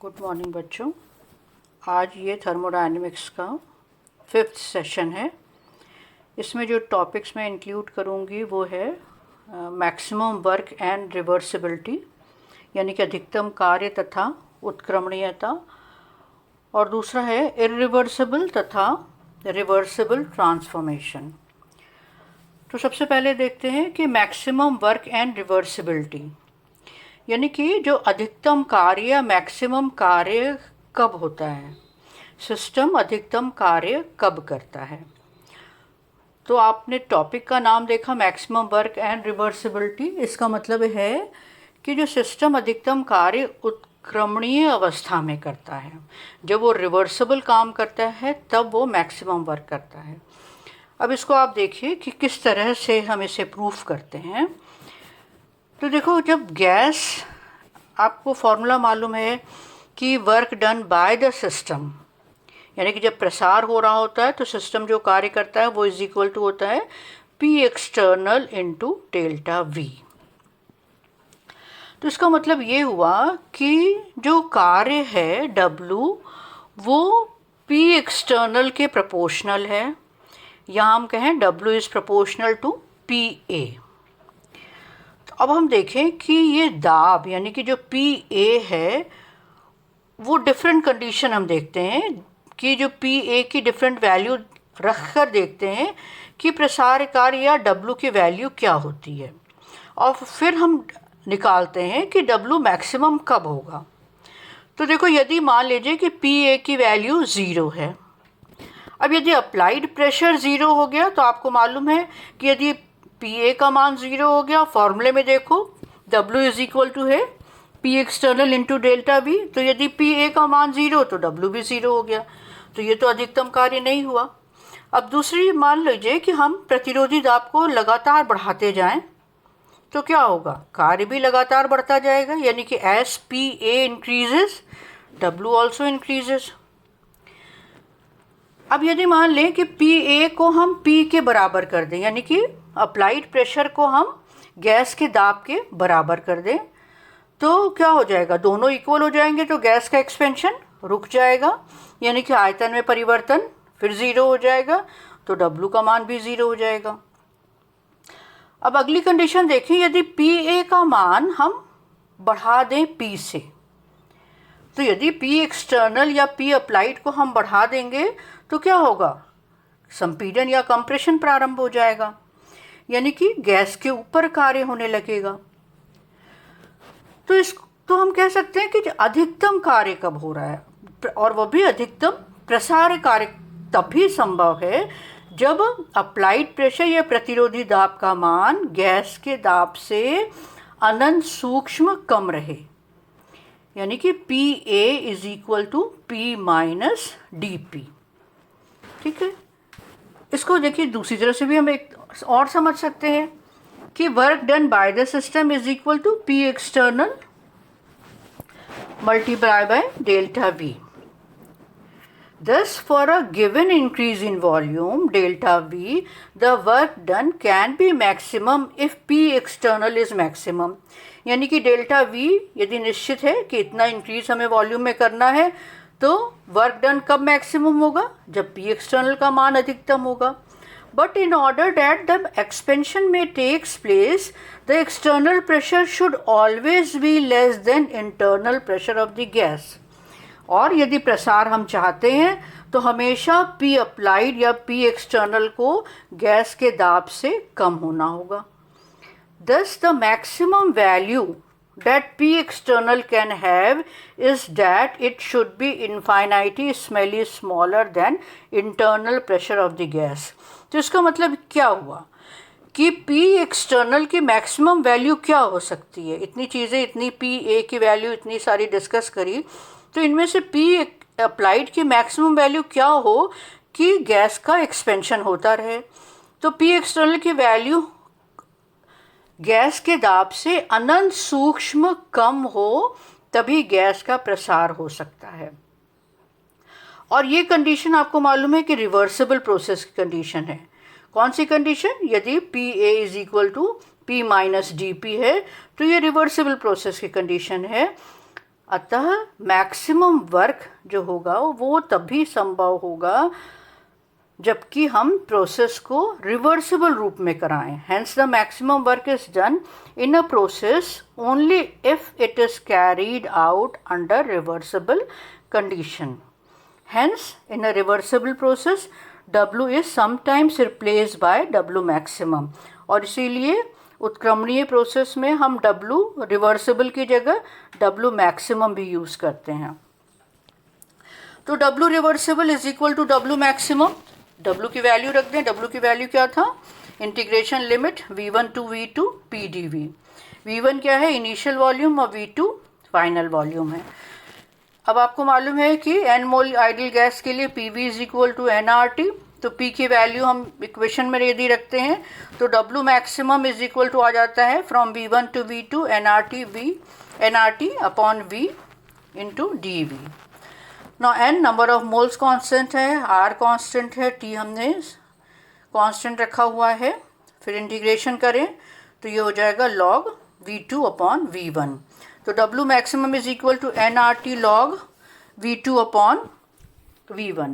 Good morning बच्चों। आज ये थर्मोडायनेमिक्स का 5th सेशन है। इसमें जो टॉपिक्स मैं इंक्लूड करूँगी वो है मैक्सिमम वर्क एंड रिवर्सिबिलिटी, यानी कि अधिकतम कार्य तथा उत्क्रमणीयता, और दूसरा है इरिवर्सिबल तथा रिवर्सिबल ट्रांसफॉर्मेशन। तो सबसे पहले देखते हैं कि मैक्सिमम वर्क एंड रिवर्सिबिलिटी, यानी कि जो अधिकतम कार्य या मैक्सिमम कार्य कब होता है, सिस्टम अधिकतम कार्य कब करता है। तो आपने टॉपिक का नाम देखा मैक्सिमम वर्क एंड रिवर्सिबिलिटी। इसका मतलब है कि जो सिस्टम अधिकतम कार्य उत्क्रमणीय अवस्था में करता है, जब वो रिवर्सिबल काम करता है तब वो मैक्सिमम वर्क करता है। अब इसको आप देखिए कि किस तरह से हम इसे प्रूफ करते हैं। तो देखो, जब गैस, आपको फॉर्मूला मालूम है कि work done by the system, यानी कि जब प्रसार हो रहा होता है तो सिस्टम जो कार्य करता है वो इज इक्वल टू होता है P external into delta V। तो इसका मतलब ये हुआ कि जो कार्य है W वो P एक्सटर्नल के प्रोपोर्शनल है, या हम कहें W is proportional to PA। अब हम देखें कि ये दाब, यानी कि जो PA है, वो डिफरेंट कंडीशन हम देखते हैं कि जो PA की डिफरेंट वैल्यू रख कर देखते हैं कि प्रसार कार्य या W की वैल्यू क्या होती है, और फिर हम निकालते हैं कि W मैक्सिमम कब होगा। तो देखो, यदि मान लीजिए कि PA की वैल्यू 0 है। अब यदि अप्लाइड प्रेशर 0 हो गया तो आपको मालूम है कि यदि PA का मान 0 हो गया, फॉर्मूले में देखो W इज इक्वल टू है P external into delta V। तो यदि PA का मान 0 तो W भी 0 हो गया, तो ये तो अधिकतम कार्य नहीं हुआ। अब दूसरी मान लीजिए कि हम प्रतिरोधी दाब को लगातार बढ़ाते जाएं, तो क्या होगा, कार्य भी लगातार बढ़ता जाएगा, यानी कि as PA increases W also increases. अब यदि मान लें कि PA को हम P के बराबर कर दें, यानी कि अप्लाइड प्रेशर को हम गैस के दाब के बराबर कर दें, तो क्या हो जाएगा, दोनों इक्वल हो जाएंगे, तो गैस का एक्सपेंशन रुक जाएगा, यानी कि आयतन में परिवर्तन फिर 0 हो जाएगा, तो W का मान भी 0 हो जाएगा। अब अगली कंडीशन देखें, यदि PA का मान हम बढ़ा दें P से, तो यदि P एक्सटर्नल या P अप्लाइड को हम बढ़ा देंगे तो क्या होगा, संपीड़न या कंप्रेशन प्रारंभ हो जाएगा, यानी कि गैस के ऊपर कार्य होने लगेगा। तो हम कह सकते हैं कि अधिकतम कार्य कब हो रहा है, और वह भी अधिकतम प्रसार कार्य तभी संभव है जब अप्लाइड प्रेशर या प्रतिरोधी दाब का मान गैस के दाब से अनंत सूक्ष्म कम रहे, यानी कि PA is equal to P minus DP। ठीक है, इसको देखिए दूसरी तरह से भी हम एक और समझ सकते हैं कि work done by the system is equal to P external multiply by delta V। Thus, for a given increase in volume delta V, the work done can be maximum if P external is maximum। यानी कि delta V यदि निश्चित है कि इतना increase हमें volume में करना है, तो वर्क डन कब मैक्सिमम होगा, जब P एक्सटर्नल का मान अधिकतम होगा। But in order that the expansion may takes place, the external pressure should always be less than internal pressure of the gas। और यदि प्रसार हम चाहते हैं तो हमेशा P अप्लाइड या P एक्सटर्नल को गैस के दाब से कम होना होगा। Thus the maximum value that P external can have is that it should be infinitesimally smaller than internal pressure of the gas। तो इसका मतलब क्या हुआ कि P एक्सटर्नल की मैक्सिमम वैल्यू क्या हो सकती है। इतनी चीज़ें, इतनी PA की वैल्यू इतनी सारी डिस्कस करी, तो इनमें से P अप्लाइड की मैक्सिमम वैल्यू क्या हो कि गैस का एक्सपेंशन होता रहे। तो P एक्सटर्नल की वैल्यू गैस के दाब से अनंत सूक्ष्म कम हो, तभी गैस का प्रसार हो सकता है। और ये कंडीशन आपको मालूम है कि रिवर्सिबल प्रोसेस की कंडीशन है। कौन सी कंडीशन, यदि PA is equal to P minus DP है, तो ये रिवर्सिबल प्रोसेस की कंडीशन है। अतः मैक्सिमम वर्क जो होगा वो तभी संभव होगा जबकि हम प्रोसेस को रिवर्सिबल रूप में कराएं. Hence the maximum work is done in a process only if it is carried out under reversible condition. Hence in a reversible process W is sometimes replaced by W maximum. और इसीलिए उत्क्रमणीय process में हम W reversible की जगह W maximum भी use करते हैं. तो W reversible is equal to W maximum. W की वैल्यू रख दें. W की वैल्यू क्या था? Integration limit V1 to V2 PdV. V1 क्या है? इनिशियल वॉल्यूम और V2 फाइनल वॉल्यूम है. अब आपको मालूम है कि n मोल आइडियल गैस के लिए PV is equal to nRT. तो P की वैल्यू हम इक्वेशन में यदि रखते हैं तो W maximum is equal to आ जाता है from V1 to V2 nRT upon V into dV. Now n number of moles constant है, R कांस्टेंट है, T हमने कांस्टेंट रखा हुआ है. फिर इंटीग्रेशन करें तो ये हो जाएगा log V2 अपॉन V1. तो W maximum is equal to nRT log V2 upon V1.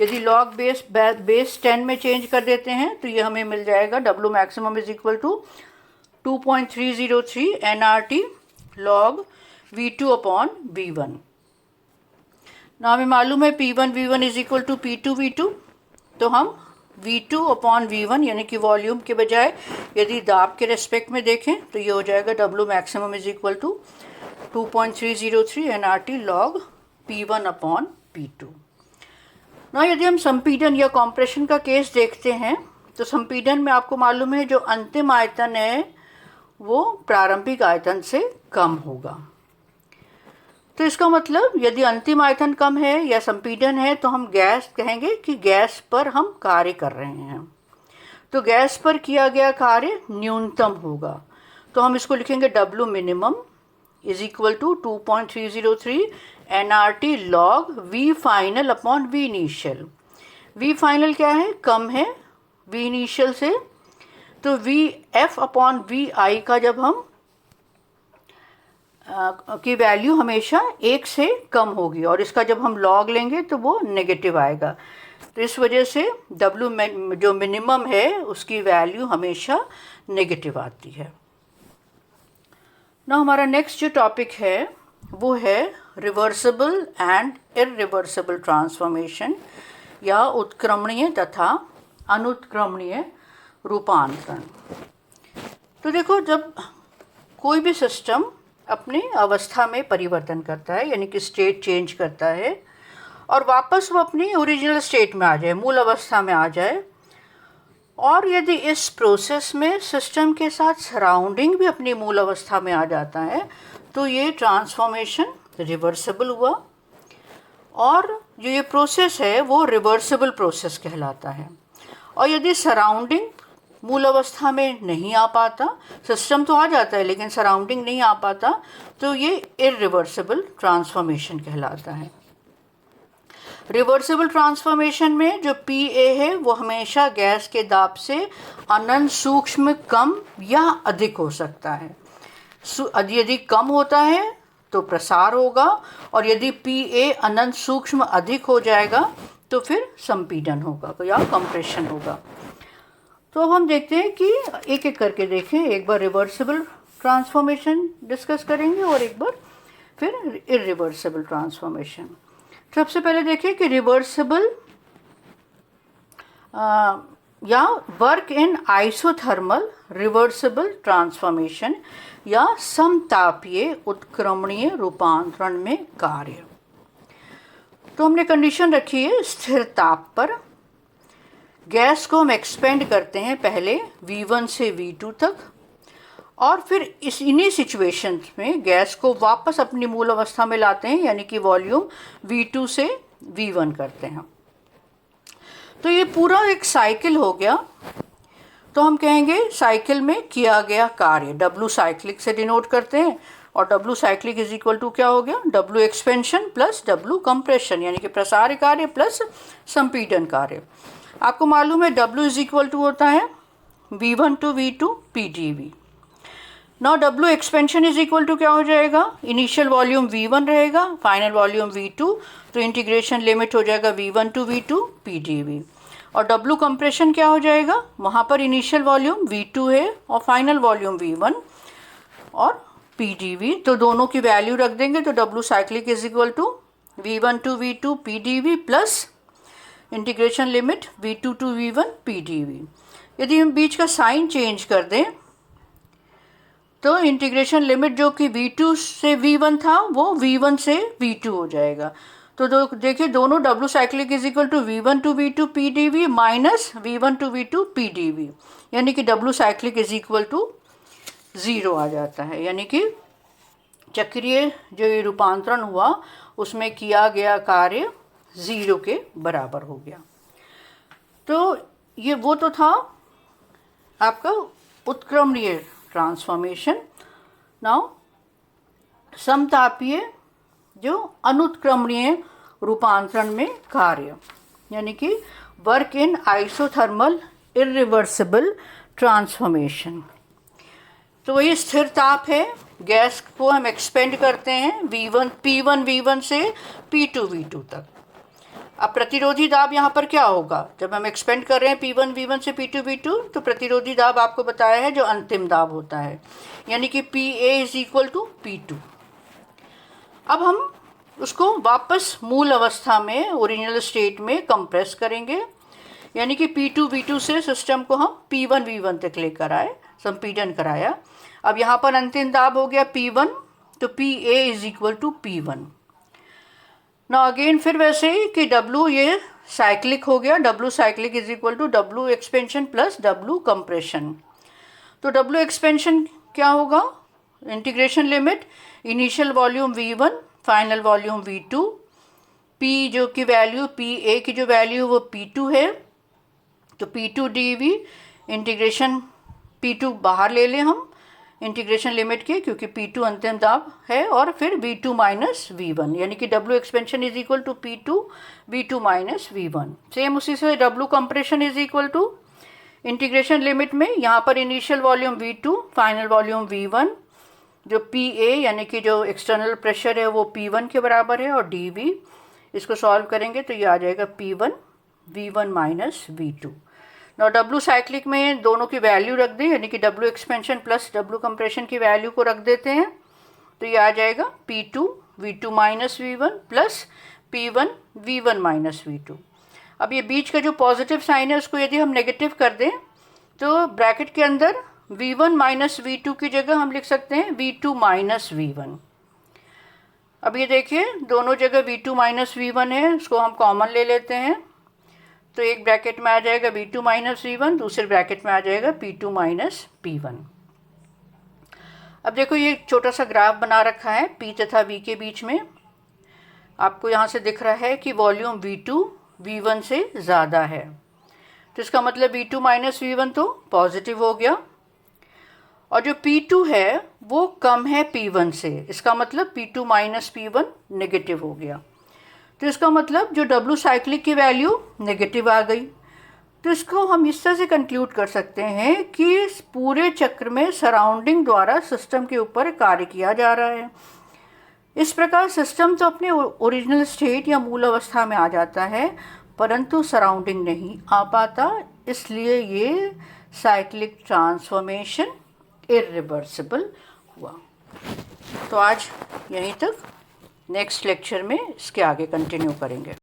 यदि log बेस 10 में चेंज कर देते हैं तो ये हमें मिल जाएगा W maximum is equal to 2.303 nRT log V2 upon V1. ना हमें मालूम है P1 V1 is equal to P2 V2. तो हम V2 अपॉन V1 यानी कि वॉल्यूम के बजाय यदि दाब के रेस्पेक्ट में देखें तो ये हो जाएगा W maximum is equal to 2.303 nRT log P1 upon P2. ना यदि हम संपीडन या कॉम्प्रेशन का केस देखते हैं तो संपीडन में आपको मालूम है जो अंतिम आयतन है वो प्रारंभिक आयतन से कम होगा. तो इसका मतलब यदि अंतिम आयतन कम है या संपीडन है तो हम गैस कहेंगे कि गैस पर हम कार्य कर रहे हैं. तो गैस पर किया गया कार्य न्यूनतम होगा. तो हम इसको लिखेंगे W minimum is equal to 2.303 nRT log V final upon V initial. V final क्या है? कम है V इनिशियल से. तो V F upon V I का जब हम की वैल्यू हमेशा 1 से कम होगी और इसका जब हम लॉग लेंगे तो वो नेगेटिव आएगा. तो इस वजह से W जो मिनिमम है उसकी वैल्यू हमेशा नेगेटिव आती है. ना हमारा नेक्स्ट जो टॉपिक है वो है रिवर्सिबल एंड इरिवर्सिबल ट्रांसफॉर्मेशन या उत्क्रमणीय तथा अनुत्क्रमणीय रूपांतरण. तो देखो, जब कोई भी सिस्टम अपनी अवस्था में परिवर्तन करता है यानी कि स्टेट चेंज करता है और वापस वो अपनी ओरिजिनल स्टेट में आ जाए, मूल अवस्था में आ जाए, और यदि इस प्रोसेस में सिस्टम के साथ सराउंडिंग भी अपनी मूल अवस्था में आ जाता है तो ये ट्रांसफॉर्मेशन रिवर्सिबल हुआ और जो ये प्रोसेस है वो रिवर्सिबल प्रोसेस कहलाता है. और यदि सराउंडिंग मूल अवस्था में नहीं आ पाता, सिस्टम तो आ जाता है लेकिन सराउंडिंग नहीं आ पाता, तो ये इरिवर्सिबल ट्रांसफॉर्मेशन कहलाता है. रिवर्सिबल ट्रांसफॉर्मेशन में जो PA है वो हमेशा गैस के दाब से अनंत सूक्ष्म कम या अधिक हो सकता है. यदि कम होता है तो प्रसार होगा और यदि PA अनंत सूक्ष्म अधिक हो जाएगा तो फिर संपीडन होगा या कंप्रेशन होगा. तो अब हम देखते हैं कि एक एक करके देखें. एक बार रिवर्सिबल ट्रांसफॉर्मेशन डिस्कस करेंगे और एक बार फिर इरिवर्सिबल ट्रांसफॉर्मेशन. सबसे पहले देखिए कि रिवर्सिबल या work in isothermal reversible transformation या समतापीय उत्क्रमणीय रूपांतरण में कार्य. तो हमने कंडीशन रखी है स्थिर ताप पर. गैस को हम एक्सपेंड करते हैं पहले V1 से V2 तक और फिर इन्हीं सिचुएशंस में गैस को वापस अपनी मूल अवस्था में लाते हैं यानी कि वॉल्यूम V2 से V1 करते हैं. तो ये पूरा एक साइकिल हो गया. तो हम कहेंगे साइकिल में किया गया कार्य W साइक्लिक से डिनोट करते हैं और W cyclic is equal to क्या हो गया? W expansion plus W compression यानी कि प्रसार कार्य प्लस संपीडन कार्य. आपको मालूम है W इज इक्वल टू होता है V1 to V2 PdV. Now W expansion is equal to क्या हो जाएगा, इनिशियल वॉल्यूम V1 रहेगा, फाइनल वॉल्यूम V2, तो इंटीग्रेशन लिमिट हो जाएगा V1 टू V2 PdV। और डब्ल्यू कंप्रेशन क्या हो जाएगा, वहाँ पर इनिशियल वॉल्यूम V2 है और फाइनल वॉल्यूम V1 और PdV, तो दोनों की वैल्यू रख देंगे, तो W cyclic is equal to V1 to V2 PdV plus integration limit V2 to V1 PdV। यदि हम बीच का साइन चेंज कर दें तो इंटीग्रेशन लिमिट जो कि V2 से V1 था वो V1 से V2 हो जाएगा। तो देखिए दोनों W cyclic is equal to V1 to V2 PdV minus V1 to V2 PdV, यानी कि W cyclic is equal to 0 आ जाता है, यानी कि चक्रीय जो ये रूपांतरण हुआ उसमें किया गया कार्य 0 के बराबर हो गया। तो ये वो तो था आपका उत्क्रमणीय ट्रांसफॉर्मेशन। नाउ समतापीय जो अनुत्क्रमणीय रूपांतरण में कार्य, यानी कि work in isothermal irreversible transformation. तो ये स्थिर ताप है, गैस को हम एक्सपेंड करते हैं P1 V1 से P2 V2 तक। अब प्रतिरोधी दाब यहाँ पर क्या होगा, जब हम एक्सपेंड कर रहे हैं P1 V1 से P2 V2, तो प्रतिरोधी दाब आपको बताया है जो अंतिम दाब होता है, यानी कि PA is equal to P2। अब हम उसको वापस मूल अवस्था में ओरिजिनल स्टेट में कंप्रेस करेंगे, यानी कि P2 V2 से सिस्टम को हम P1 V1 तक लेकर आए, संपीड़न कराया। अब यहाँ पर अंतिम दाब हो गया P1, तो PA is equal to P1। ना अगेन फिर वैसे ही कि W ये साइक्लिक हो गया, W cyclic is equal to W expansion plus W compression. तो W एक्सपेंशन क्या होगा, integration limit initial volume V1 final volume V2, P जो की वैल्यू PA की जो वैल्यू वो P2 है, तो P2 dV इंटीग्रेशन P2 बाहर ले लें हम इंटीग्रेशन लिमिट के, क्योंकि P2 अंतिम दाब है, और फिर V2 माइनस V1, यानी कि W expansion is equal to P2 V2 minus V1। Same उसी से W compression is equal to integration limit में यहाँ पर initial volume V2 final volume V1, जो PA यानी कि जो एक्सटर्नल प्रेशर है वो P1 के बराबर है, और dV इसको सॉल्व करेंगे तो ये आ जाएगा P1 V1 माइनस V2। ना W साइक्लिक में दोनों की वैल्यू रख दें, यानी कि W expansion plus W compression की वैल्यू को रख देते हैं, तो ये आ जाएगा P2 V2 minus V1 plus P1 V1 minus V2। अब ये बीच का जो पॉजिटिव साइन है उसको यदि हम नेगेटिव कर दें तो ब्रैकेट के अंदर V1 माइनस V2 की जगह हम लिख सकते हैं V2 माइनस V1। अब ये देखिए दोनों जगह V2 माइनस V1 है, उसको हम कॉमन ले लेते हैं, तो एक ब्रैकेट में आ जाएगा V2 माइनस V1, दूसरे ब्रैकेट में आ जाएगा P2 माइनस P1। अब देखो ये छोटा सा ग्राफ बना रखा है P तथा V के बीच में, आपको यहाँ से दिख रहा है कि वॉल्यूम V2 V1 से ज़्यादा है, तो इसका मतलब V2 माइनस V1 तो पॉजिटिव हो गया, और जो P2 है वो कम है P1 से, इसका मतलब P2 माइनस P1 नेगेटिव हो गया। तो इसका मतलब जो W साइक्लिक की वैल्यू नेगेटिव आ गई। तो इसको हम इस तरह से कंक्लूड कर सकते हैं कि इस पूरे चक्र में सराउंडिंग द्वारा सिस्टम के ऊपर कार्य किया जा रहा है। इस प्रकार सिस्टम तो अपने ओरिजिनल स्टेट या मूल अवस्था में आ जाता है, परंतु सराउंडिंग नहीं आ पाता, इसलिए ये साइक्लिक ट्रांसफॉर्मेशन इरिवर्सिबल हुआ। तो आज यहीं तक, नेक्स्ट लेक्चर में इसके आगे कंटिन्यू करेंगे।